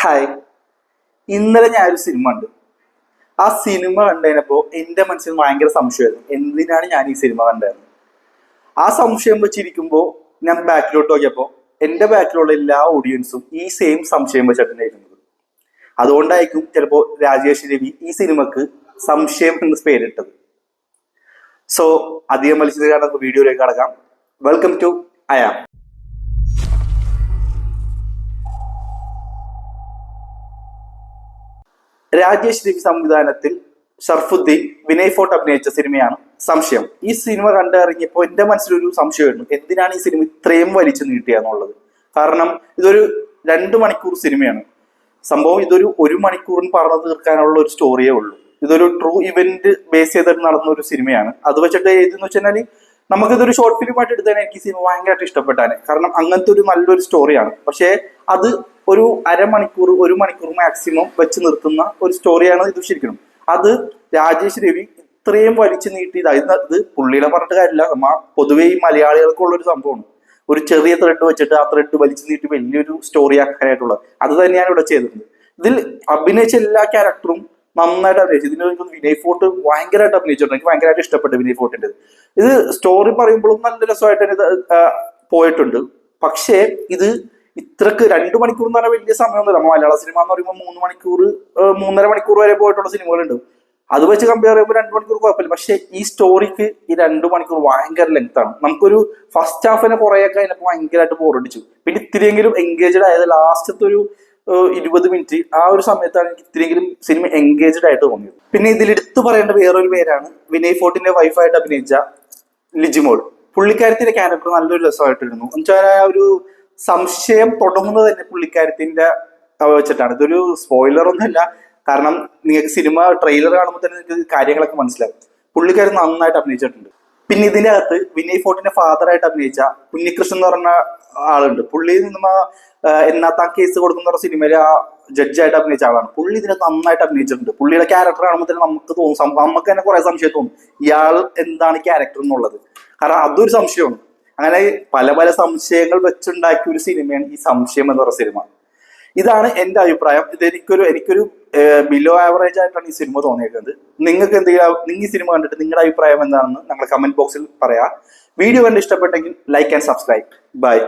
Hi. ഇന്നലെ ഞാനൊരു cinema കണ്ടു. ആ സിനിമ കണ്ടതിനപ്പോ എന്റെ മനസ്സിൽ ഭയങ്കര സംശയമായിരുന്നു, എന്തിനാണ് ഞാൻ ഈ സിനിമ കണ്ടത്. ആ സംശയം വെച്ചിരിക്കുമ്പോ ഞാൻ ബാക്കിലോട്ട് നോക്കിയപ്പോ എന്റെ ബാക്കിലുള്ള എല്ലാ ഓഡിയൻസും ഈ സെയിം സംശയം വെച്ചിട്ടുണ്ടായിരുന്നത്. അതുകൊണ്ടായിരിക്കും ചിലപ്പോ രാജേഷ് രവി ഈ സിനിമക്ക് സംശയം എന്ന് പേരിട്ടത്. സോ അധികം മത്സരം വീഡിയോയിലേക്ക് കടക്കാം. വെൽക്കം ടു അയാം. രാജേഷ് രവി സംവിധാനത്തിൽ ഷർഫുദ്ദീൻ, വിനയ് ഫോർട്ട് അഭിനയിച്ച സിനിമയാണ് സംശയം. ഈ സിനിമ കണ്ടിറങ്ങിയപ്പോൾ എന്റെ മനസ്സിലൊരു സംശയമായിരുന്നു, എന്തിനാണ് ഈ സിനിമ ഇത്രയും വലിച്ചു നീട്ടിയെന്നുള്ളത്. കാരണം ഇതൊരു 2 മണിക്കൂർ സിനിമയാണ്. സംഭവം ഇതൊരു 1 മണിക്കൂറിന് പറഞ്ഞു തീർക്കാനുള്ള ഒരു സ്റ്റോറിയേ ഉള്ളൂ. ഇതൊരു ട്രൂ ഇവന്റ് ബേസ് ചെയ്തിട്ട് നടന്ന ഒരു സിനിമയാണ്. അത് വെച്ചിട്ട് ഏതെന്ന് വെച്ചാൽ നമുക്കിതൊരു ഷോർട്ട് ഫിലിം ആയിട്ട് എടുത്താൽ എനിക്ക് സിനിമ ഭയങ്കരമായിട്ട് ഇഷ്ടപ്പെട്ടാണ്. കാരണം അങ്ങനത്തെ ഒരു നല്ലൊരു സ്റ്റോറിയാണ്. പക്ഷേ അത് ഒരു 1 മണിക്കൂർ മാക്സിമം വെച്ച് നിർത്തുന്ന ഒരു സ്റ്റോറിയാണ് ഇത് ശരിക്കും. അത് രാജേഷ് രവി ഇത്രയും വലിച്ചു നീട്ടിയത് ഇത് പുള്ളിയുടെ പറഞ്ഞിട്ട് കാര്യമില്ല. പൊതുവെ ഈ മലയാളികൾക്കുള്ള ഒരു സംഭവമാണ്. ഒരു ചെറിയ ത്രെഡ് വെച്ചിട്ട് ആ ത്രെഡ് വലിച്ചു നീട്ടി വലിയൊരു സ്റ്റോറി ആക്കാനായിട്ടുള്ളത്. അത് തന്നെയാണ് ഇവിടെ ചെയ്തിട്ടുണ്ട്. ഇതിൽ അഭിനയിച്ച എല്ലാ ക്യാരക്ടറും നന്നായിട്ട് അഭിനയിച്ചു. ഇതിന് വിനയ് ഫോർട്ട് ഭയങ്കരമായിട്ട് അഭിനയിച്ചിട്ടുണ്ട്. എനിക്ക് ഭയങ്കരമായിട്ട് ഇഷ്ടപ്പെട്ടു വിനയ് ഫോർട്ടിന്റെ. ഇത് സ്റ്റോറി പറയുമ്പോഴും നല്ല രസമായിട്ട് തന്നെ പോയിട്ടുണ്ട്. പക്ഷേ ഇത് ഇത്രക്ക് 2 മണിക്കൂർ എന്ന് പറഞ്ഞാൽ വലിയ സമയമൊന്നുമില്ല. മലയാള സിനിമ എന്ന് പറയുമ്പോൾ 3 മണിക്കൂർ 3.5 മണിക്കൂർ വരെ പോയിട്ടുള്ള സിനിമകളുണ്ട്. അത് വെച്ച് കമ്പയർ ചെയ്യുമ്പോൾ 2 മണിക്കൂർ കുഴപ്പമില്ല. പക്ഷെ ഈ സ്റ്റോറിക്ക് ഈ 2 മണിക്കൂർ ഭയങ്കര ലെങ്ത് ആണ്. നമുക്കൊരു ഫസ്റ്റ് ഹാഫിനെ കുറെയൊക്കെ അതിനപ്പോൾ ഭയങ്കരമായിട്ട് ബോറടിച്ചു. പിന്നെ ഇത്തിരിയെങ്കിലും എൻഗേജ്ഡ് ആയത് ലാസ്റ്റത്തെ ഒരു 20 മിനിറ്റ് ആ ഒരു സമയത്താണ് എനിക്ക് ഇത്തിരിയെങ്കിലും സിനിമ എൻഗേജ്ഡ് ആയിട്ട് തോന്നിയത്. പിന്നെ ഇതിൽ എടുത്തു പറയേണ്ട വേറൊരു പേരാണ് വിനയ് ഫോർട്ടിന്റെ വൈഫായിട്ട് അഭിനയിച്ച ലിജിമോൾ. പുള്ളിക്കാരത്തിന്റെ ക്യാരക്ടർ നല്ലൊരു രസമായിട്ടിരുന്നു. എന്നുവെച്ചാൽ ആ ഒരു സംശയം തുടങ്ങുന്നത് തന്നെ പുള്ളിക്കാരത്തിന്റെ വെച്ചിട്ടാണ്. ഇതൊരു സ്പോയിലർ ഒന്നുമല്ല, കാരണം നിങ്ങൾക്ക് സിനിമ ട്രെയിലർ കാണുമ്പോൾ തന്നെ നിങ്ങൾക്ക് കാര്യങ്ങളൊക്കെ മനസ്സിലാവും. പുള്ളിക്കാരൻ നന്നായിട്ട് അഭിനയിച്ചിട്ടുണ്ട്. പിന്നെ ഇതിന്റെ അകത്ത് വിനയ് ഫോർട്ടിന്റെ ഫാദറായിട്ട് അഭിനയിച്ച ഉണ്ണികൃഷ്ണൻ എന്ന് പറഞ്ഞ ആളുണ്ട്. പുള്ളി നിന്നും എന്നാത്താൻ കേസ് കൊടുക്കുന്ന സിനിമയിലെ ആ ജഡ്ജായിട്ട് അഭിനയിച്ച ആളാണ്. പുള്ളി ഇതിനെ നന്നായിട്ട് അഭിനയിച്ചിട്ടുണ്ട്. പുള്ളിയുടെ ക്യാരക്ടർ കാണുമ്പോൾ തന്നെ നമുക്ക് തോന്നും, നമുക്ക് തന്നെ കുറെ സംശയം തോന്നും ഇയാൾ എന്താണ് ക്യാരക്ടർ എന്നുള്ളത്. കാരണം അതൊരു സംശയമാണ്. അങ്ങനെ പല പല സംശയങ്ങൾ വെച്ചുണ്ടാക്കിയ ഒരു സിനിമയാണ് ഈ സംശയം എന്ന് പറയുന്ന സിനിമ. ഇതാണ് എന്റെ അഭിപ്രായം. ഇത് എനിക്കൊരു ബിലോ ആവറേജ് ആയിട്ടാണ് ഈ സിനിമ തോന്നിയേക്കുന്നത്. നിങ്ങൾക്ക് നിങ്ങൾ ഈ സിനിമ കണ്ടിട്ട് നിങ്ങളുടെ അഭിപ്രായം എന്താണെന്ന് ഞങ്ങൾ കമന്റ് ബോക്സിൽ പറയാം. വീഡിയോ കണ്ട് ഇഷ്ടപ്പെട്ടെങ്കിൽ ലൈക്ക് ആൻഡ് സബ്സ്ക്രൈബ്. ബൈ.